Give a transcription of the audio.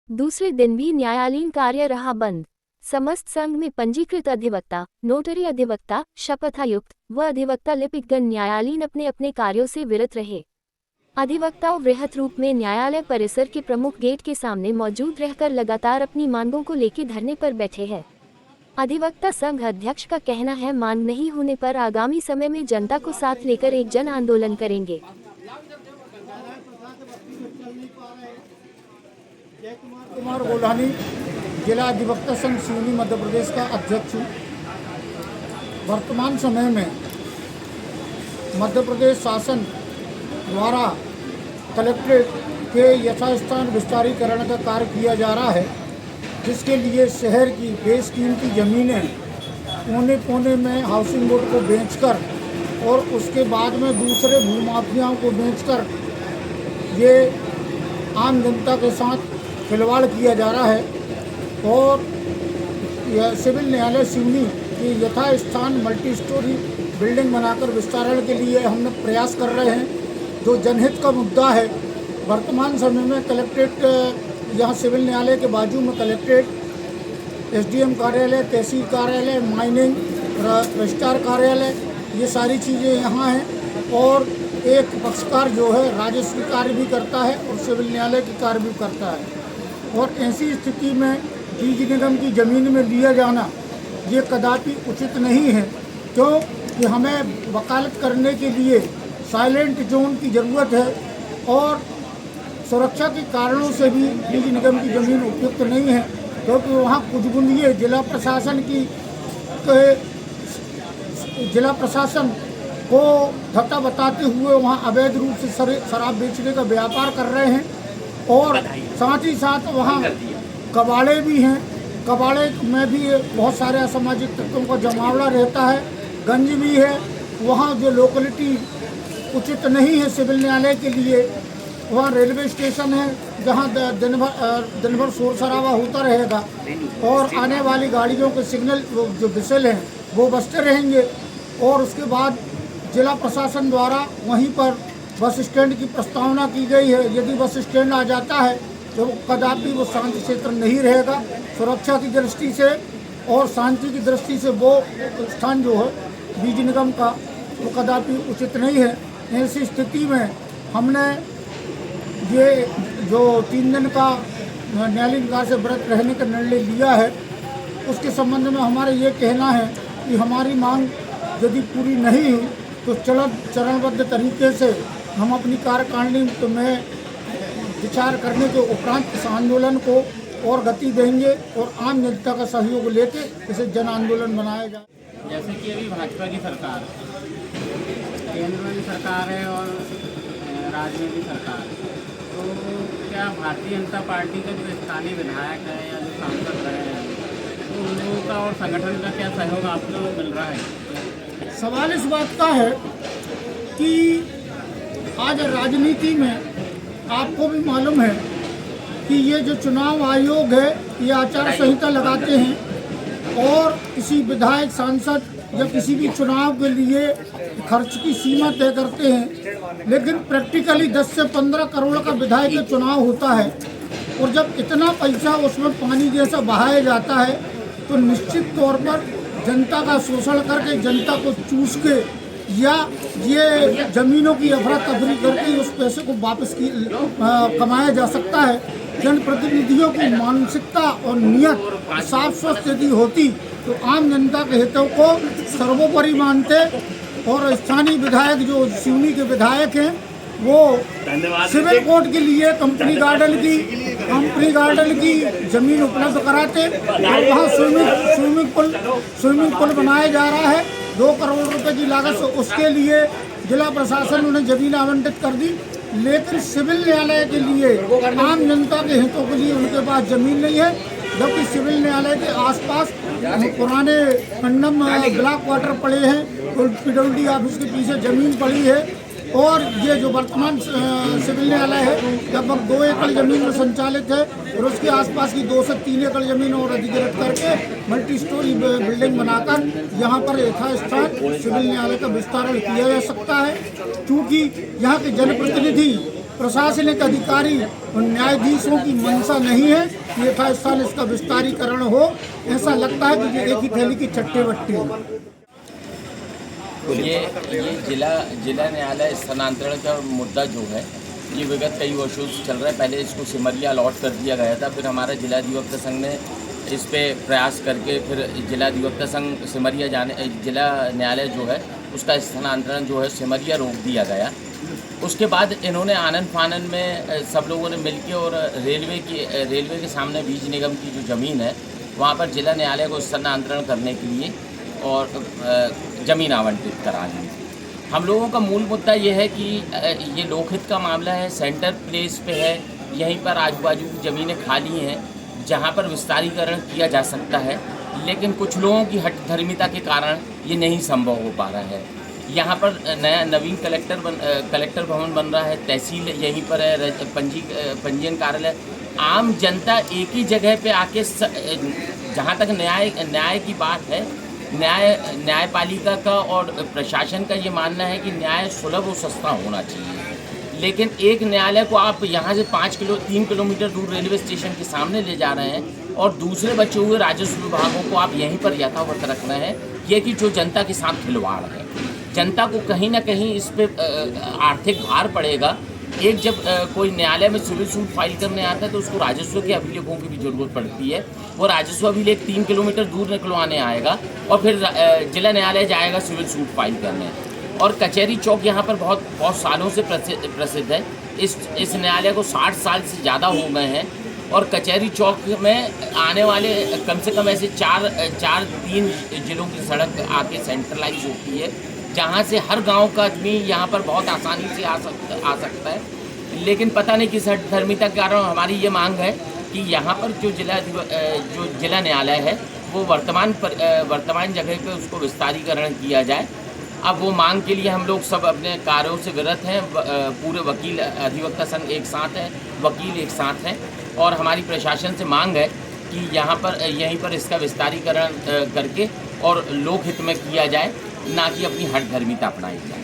दूसरे दिन भी न्यायालयीन कार्य रहा बंद। समस्त संघ में पंजीकृत अधिवक्ता, नोटरी अधिवक्ता, शपथायुक्त व अधिवक्ता लिपिकगण न्यायालयीन अपने अपने कार्यों से विरत रहे। अधिवक्ताओं वृहत रूप में न्यायालय परिसर के प्रमुख गेट के सामने मौजूद रहकर लगातार अपनी मांगों को लेकर धरने पर बैठे हैं। अधिवक्ता संघ अध्यक्ष का कहना है, मांग नहीं होने पर आगामी समय में जनता को साथ लेकर एक जन आंदोलन करेंगे। कुमार गोल्हानी, जिला अधिवक्ता संघ सिवनी मध्य प्रदेश का अध्यक्ष हूँ। वर्तमान समय में मध्य प्रदेश शासन द्वारा कलेक्ट्रेट के यथास्थान विस्तारीकरण का कार्य किया जा रहा है, जिसके लिए शहर की बेशकीमती ज़मीनें कोने कोने में हाउसिंग बोर्ड को बेचकर और उसके बाद में दूसरे भूमाफियाओं को बेचकर ये आम जनता के साथ खिलवाड़ किया जा रहा है। और यह सिविल न्यायालय सिवनी की यथास्थान मल्टी स्टोरी बिल्डिंग बनाकर विस्तारण के लिए हम प्रयास कर रहे हैं, जो जनहित का मुद्दा है। वर्तमान समय में कलेक्ट्रेट, यहाँ सिविल न्यायालय के बाजू में कलेक्ट्रेट, एसडीएम कार्यालय, तहसील कार्यालय, माइनिंग, रजिस्ट्रार कार्यालय, ये सारी चीज़ें यहाँ हैं। और एक पक्षकार जो है राजस्व कार्य भी करता है और सिविल न्यायालय की कार्य भी करता है। और ऐसी स्थिति में बीज निगम की ज़मीन में लिया जाना ये कदापि उचित नहीं है, क्योंकि हमें वकालत करने के लिए साइलेंट जोन की ज़रूरत है और सुरक्षा के कारणों से भी बीज निगम की ज़मीन उपयुक्त नहीं है, क्योंकि वहाँ कुछ जिला प्रशासन को धक्का बताते हुए वहाँ अवैध रूप से शराब बेचने का व्यापार कर रहे हैं। और साथ ही साथ वहाँ कबाड़े भी हैं, कबाड़े में भी बहुत सारे असामाजिक तत्वों का जमावड़ा रहता है। गंज भी है, वहाँ जो लोकेलिटी उचित नहीं है सिविल न्यायालय के लिए। वहाँ रेलवे स्टेशन है जहाँ दिन भर शोर शराबा होता रहेगा और आने वाली गाड़ियों के सिग्नल जो विसल हैं वो बजते रहेंगे। और उसके बाद जिला प्रशासन द्वारा वहीं पर बस स्टैंड की प्रस्तावना की गई है। यदि बस स्टैंड आ जाता है तो कदापि वो शांति क्षेत्र नहीं रहेगा। सुरक्षा की दृष्टि से और शांति की दृष्टि से वो स्थान जो है बीज निगम का वो कदापि उचित नहीं है। ऐसी स्थिति में हमने ये जो 3 दिन का न्यायालयीन कार्य से व्रत रहने का निर्णय लिया है, उसके संबंध में हमारा ये कहना है कि हमारी मांग यदि पूरी नहीं हुई तो चरणबद्ध तरीके से हम अपनी कार्यकारिणी में विचार करने के उपरांत इस आंदोलन को और गति देंगे और आम जनता का सहयोग लेके इसे जन आंदोलन बनाया जाए। जैसे कि अभी भाजपा की सरकार, केंद्र में भी सरकार है और राज्य में भी सरकार है, तो क्या भारतीय जनता पार्टी का जो स्थानीय विधायक है या जो सांसद रहे हैं, तो उन लोगों का और संगठन का क्या सहयोग आपको मिल रहा है? सवाल इस बात का है कि आज राजनीति में आपको भी मालूम है कि ये जो चुनाव आयोग है ये आचार संहिता लगाते हैं और किसी विधायक, सांसद या किसी भी चुनाव के लिए खर्च की सीमा तय करते हैं। लेकिन प्रैक्टिकली 10 से 15 करोड़ का विधायक का चुनाव होता है और जब इतना पैसा उसमें पानी जैसा बहाया जाता है तो निश्चित तौर पर जनता का शोषण करके, जनता को चूस के या ये ज़मीनों की अफरा तफरी करके उस पैसे को वापस कमाया जा सकता है। जनप्रतिनिधियों की मानसिकता और नियत साफ स्वस्थ यदि होती तो आम जनता के हितों को सर्वोपरि मानते और स्थानीय विधायक जो सिवनी के विधायक हैं वो सिविल कोर्ट के लिए कंपनी गार्डन की ज़मीन उपलब्ध कराते और वहाँ स्विमिंग पूल बनाया जा रहा है 2 करोड़ रुपए की लागत से। उसके लिए जिला प्रशासन उन्हें ज़मीन आवंटित कर दी, लेकिन सिविल न्यायालय के लिए, आम जनता के हितों के लिए उनके पास ज़मीन नहीं है। जबकि सिविल न्यायालय के आसपास पुराने कंडम ब्लॉक क्वार्टर पड़े हैं, PWD ऑफिस के पीछे ज़मीन पड़ी है और ये जो वर्तमान सिविल न्यायालय है लगभग 2 एकड़ ज़मीन में संचालित है और उसके आसपास की 2 से 3 एकड़ ज़मीन और अधिग्रहित करके मल्टी स्टोरी बिल्डिंग बनाकर यहाँ पर यथास्थान सिविल न्यायालय का विस्तारण किया जा सकता है। क्योंकि यहाँ के जनप्रतिनिधि, प्रशासनिक अधिकारी और न्यायाधीशों की मंशा नहीं है कि 28 साल इसका विस्तारीकरण हो। ऐसा लगता है कि ये एक ही थैली की चट्टे बट्टे हैं। ये जिला न्यायालय स्थानांतरण का मुद्दा जो है ये विगत कई वर्षों से चल रहा है। पहले इसको सिमरिया अलॉट कर दिया गया था, फिर हमारा जिला अधिवक्ता संघ ने इस पे प्रयास करके फिर जिला अधिवक्ता संघ सिमरिया जिला न्यायालय जो है उसका स्थानांतरण जो है सिमरिया रोक दिया गया। उसके बाद इन्होंने आनन फानन में सब लोगों ने मिलकर और रेलवे के सामने बीज निगम की जो ज़मीन है वहाँ पर जिला न्यायालय को स्थानांतरण करने के लिए और ज़मीन आवंटित करा दी। हम लोगों का मूल मुद्दा ये है कि ये लोकहित का मामला है, सेंटर प्लेस पे है, यहीं पर आजू बाजू की ज़मीनें खाली हैं जहाँ पर विस्तारीकरण किया जा सकता है, लेकिन कुछ लोगों की हठधर्मिता के कारण ये नहीं संभव हो पा रहा है। यहाँ पर नया नवीन कलेक्टर भवन बन रहा है, तहसील यहीं पर है, पंजीयन कार्यालय। आम जनता एक ही जगह पे आके जहाँ तक न्याय की बात है, न्यायपालिका का और प्रशासन का ये मानना है कि न्याय सुलभ और सस्ता होना चाहिए, लेकिन एक न्यायालय को आप यहाँ से 3 किलोमीटर दूर रेलवे स्टेशन के सामने ले जा रहे हैं और दूसरे बचे हुए राजस्व विभागों को आप यहीं पर यथावत रखना है। ये कि जो जनता के साथ खिलवाड़ है, जनता को कहीं ना कहीं इस पे आर्थिक भार पड़ेगा। एक जब कोई न्यायालय में सिविल सूट फाइल करने आता है तो उसको राजस्व के अभिलेखों की भी ज़रूरत पड़ती है। वो राजस्व अभिलेख 3 किलोमीटर दूर निकलवाने आएगा और फिर जिला न्यायालय जाएगा सिविल सूट फाइल करने। और कचहरी चौक यहाँ पर बहुत सालों से प्रसिद्ध है। इस न्यायालय को 60 साल से ज़्यादा हो गए हैं और कचहरी चौक में आने वाले कम से कम ऐसे 3 जिलों की सड़क आके सेंट्रलाइज होती है, जहाँ से हर गांव का आदमी यहाँ पर बहुत आसानी से आ सकता है। लेकिन पता नहीं किस हठधर्मिता के कारण हमारी ये मांग है कि यहाँ पर जो जिला न्यायालय है वो वर्तमान जगह पे उसको विस्तारीकरण किया जाए। अब वो मांग के लिए हम लोग सब अपने कार्यों से विरत हैं। पूरे वकील अधिवक्ता संघ एक साथ है, वकील एक साथ हैं और हमारी प्रशासन से मांग है कि यहीं पर इसका विस्तारीकरण करके और लोकहित में किया जाए, ना कि अपनी हठधर्मिता अपनाई जाए।